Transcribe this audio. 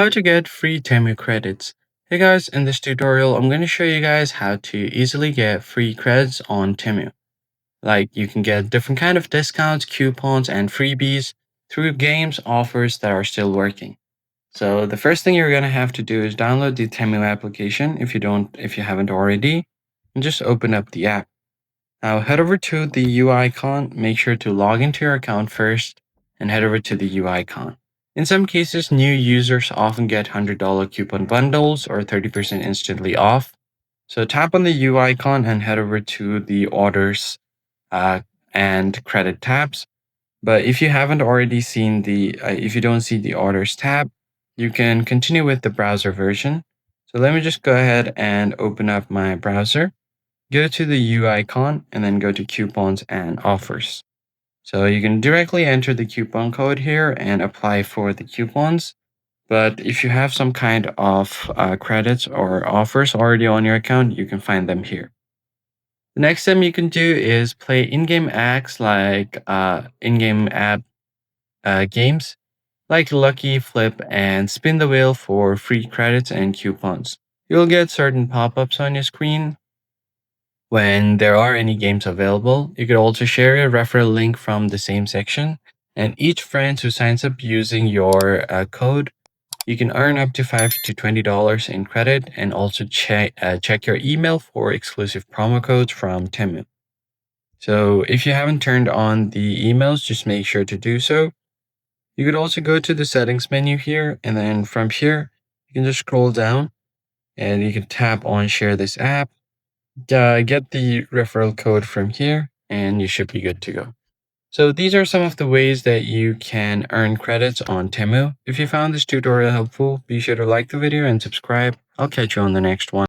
How to get free Temu credits. Hey guys, in this tutorial, I'm going to show you guys how to easily get free credits on Temu. Like you can get different kind of discounts, coupons, and freebies through games offers that are still working. So the first thing you're going to have to do is download the Temu application if you haven't already, and just open up the app. Now head over to the UI icon, make sure to log into your account first, and head over to the UI icon. In some cases, new users often get $100 coupon bundles or 30% instantly off. So tap on the UI icon and head over to the orders uh, and credit tabs. But if you haven't already seen if you don't see the orders tab, you can continue with the browser version. So let me just go ahead and open up my browser. Go to the UI icon and then go to coupons and offers. So you can directly enter the coupon code here and apply for the coupons. But if you have some kind of credits or offers already on your account, you can find them here. The next thing you can do is play in-game acts like in-game app games like Lucky, Flip, and Spin the Wheel for free credits and coupons. You'll get certain pop-ups on your screen when there are any games available. You could also share a referral link from the same section, and each friend who signs up using your code, you can earn up to $5 to $20 in credit, and also check your email for exclusive promo codes from Temu. So if you haven't turned on the emails, just make sure to do so. You could also go to the settings menu here, and then from here, you can just scroll down and you can tap on share this app. Get the referral code from here, and you should be good to go. So these are some of the ways that you can earn credits on Temu. If you found this tutorial helpful, be sure to like the video and subscribe. I'll catch you on the next one.